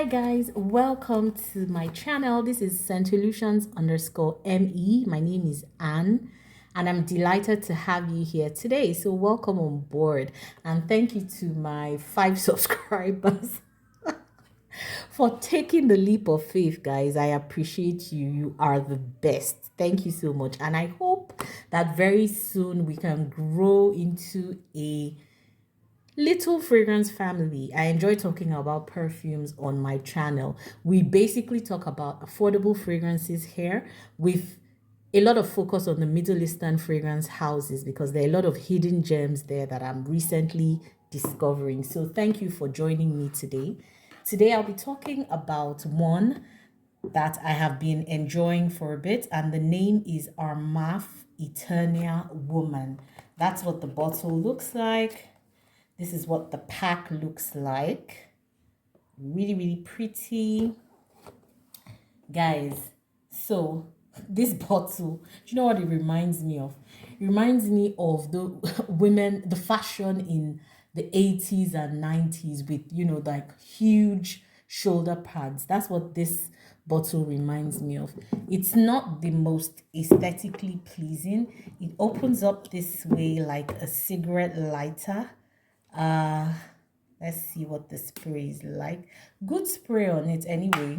Hi guys, welcome to my channel. This is Solutions_me. My name is Anne and I'm delighted to have you here today. So welcome on board and thank you to my 5 subscribers for taking the leap of faith, guys. I appreciate you. You are the best. Thank you so much. And I hope that very soon we can grow into a little fragrance family. I enjoy talking about perfumes on my channel. We basically talk about affordable fragrances here with a lot of focus on the Middle Eastern fragrance houses because there are a lot of hidden gems there that I'm recently discovering. So thank you for joining me today. Today I'll be talking about one that I have been enjoying for a bit, and the name is Armaf Eternia Woman. That's what the bottle looks like. This is what the pack looks like. Really, really pretty. Guys, so this bottle, do you know what it reminds me of? It reminds me of the women, the fashion in the 80s and 90s with, like huge shoulder pads. That's what this bottle reminds me of. It's not the most aesthetically pleasing. It opens up this way like a cigarette lighter. uh let's see what the spray is like. Good spray on it anyway,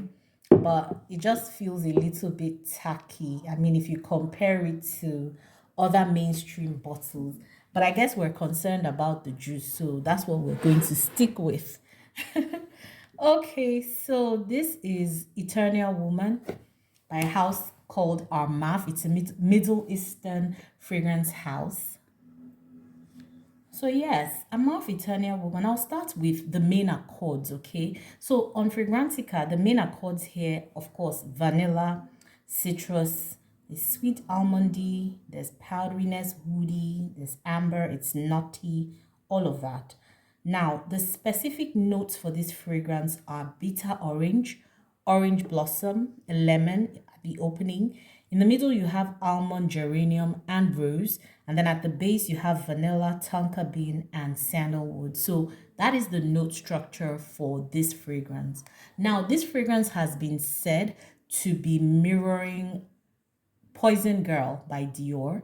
but it just feels a little bit tacky. I mean, if you compare it to other mainstream bottles, but I guess we're concerned about the juice, so that's what we're going to stick with. Okay, so this is Eternia Woman by a house called Armaf. It's a Middle Eastern fragrance house. So yes, I'm of Eternia Woman. I'll start with the main accords, okay? So on Fragrantica, the main accords here, of course, vanilla, citrus, there's sweet almondy, there's powderiness, woody, there's amber, it's nutty, all of that. Now, the specific notes for this fragrance are bitter orange, orange blossom, a lemon at the opening. In the middle, you have almond, geranium, and rose. And then at the base, you have vanilla, tonka bean, and sandalwood. So that is the note structure for this fragrance. Now, this fragrance has been said to be mirroring Poison Girl by Dior.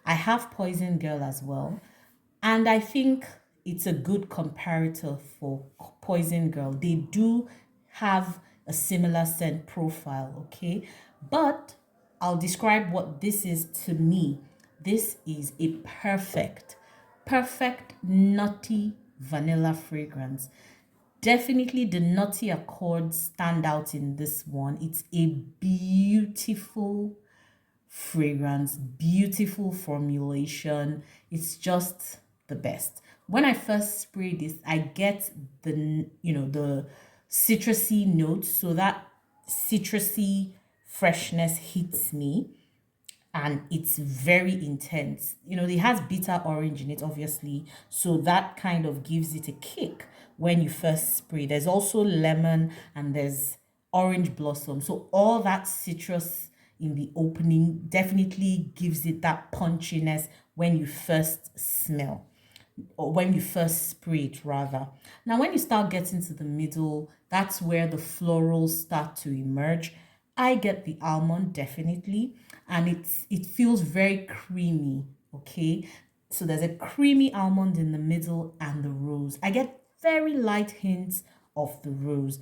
I have Poison Girl as well. And I think it's a good comparator for Poison Girl. They do have a similar scent profile, okay? But I'll describe what this is to me. This is a perfect nutty vanilla fragrance. Definitely the nutty accords stand out in this one. It's a beautiful fragrance, beautiful formulation. It's just the best. When I first spray this, I get the citrusy notes, so that citrusy freshness hits me and it's very intense. It has bitter orange in it, obviously, so that kind of gives it a kick when you first spray. There's also lemon and there's orange blossom, so all that citrus in the opening definitely gives it that punchiness when you first smell, or when you first spray it rather. Now when you start getting to the middle, that's where the florals start to emerge. I get the almond definitely, and it feels very creamy, okay? So there's a creamy almond in the middle and the rose. I get very light hints of the rose.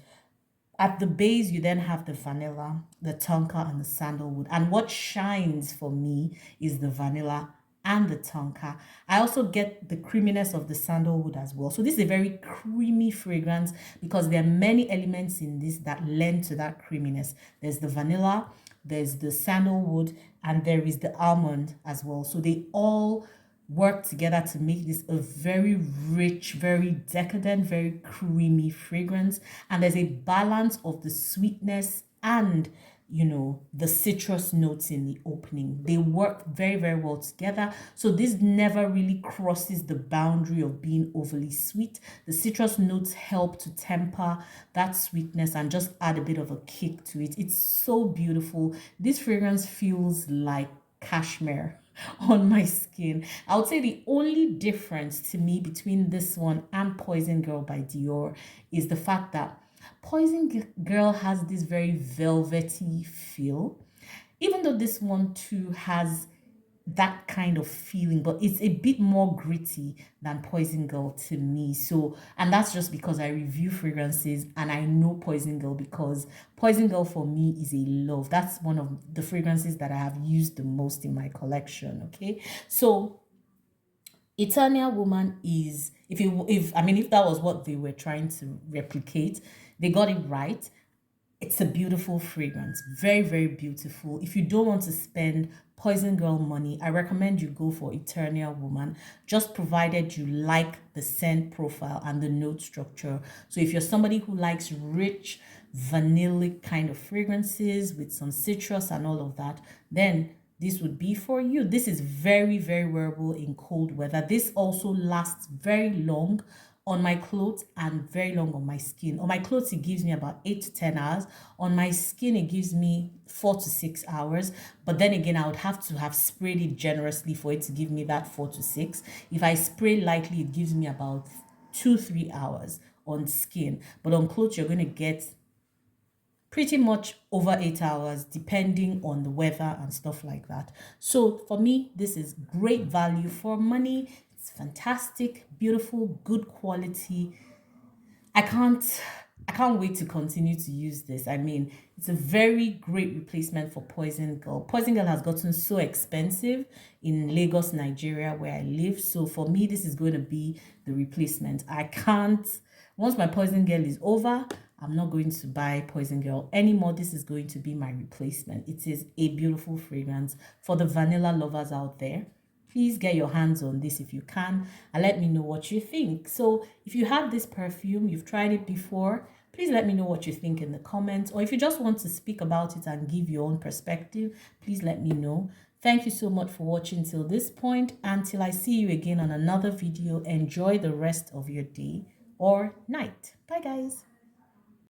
At the base, you then have the vanilla, the tonka, and the sandalwood. And what shines for me is the vanilla and the tonka. I also get the creaminess of the sandalwood as well. So this is a very creamy fragrance because there are many elements in this that lend to that creaminess. There's the vanilla, there's the sandalwood, and there is the almond as well. So they all work together to make this a very rich, very decadent, very creamy fragrance. And there's a balance of the sweetness and the citrus notes in the opening. They work very, very well together. So this never really crosses the boundary of being overly sweet. The citrus notes help to temper that sweetness and just add a bit of a kick to it. It's so beautiful. This fragrance feels like cashmere on my skin. I would say the only difference to me between this one and Poison Girl by Dior is the fact that Girl has this very velvety feel, even though this one too has that kind of feeling, but it's a bit more gritty than Poison Girl to me. So, and that's just because I review fragrances and I know Poison Girl, because Poison Girl for me is a love. That's one of the fragrances that I have used the most in my collection. Okay, so Eternia Woman is, if that was what they were trying to replicate, they got it right. It's a beautiful fragrance, very, very beautiful. If you don't want to spend Poison Girl money, I recommend you go for Eternia Woman, just provided you like the scent profile and the note structure. So if you're somebody who likes rich, vanillic kind of fragrances with some citrus and all of that, then this would be for you. This is very, very wearable in cold weather. This also lasts very long on my clothes and very long on my skin. On my clothes, it gives me about 8 to 10 hours. On my skin, it gives me 4 to 6 hours. But then again, I would have to have sprayed it generously for it to give me that 4 to 6. If I spray lightly, it gives me about 2-3 hours on skin. But on clothes, you're going to get pretty much over 8 hours depending on the weather and stuff like that. So for me, this is great value for money. It's fantastic, beautiful, good quality. I can't wait to continue to use this. I mean, it's a very great replacement for Poison Girl. Poison Girl has gotten so expensive in Lagos, Nigeria, where I live. So for me, this is going to be the replacement. I can't, once my Poison Girl is over, I'm not going to buy Poison Girl anymore. This is going to be my replacement. It is a beautiful fragrance for the vanilla lovers out there. Please get your hands on this if you can and let me know what you think. So if you have this perfume, you've tried it before, please let me know what you think in the comments. Or if you just want to speak about it and give your own perspective, please let me know. Thank you so much for watching till this point. Until I see you again on another video, enjoy the rest of your day or night. Bye guys.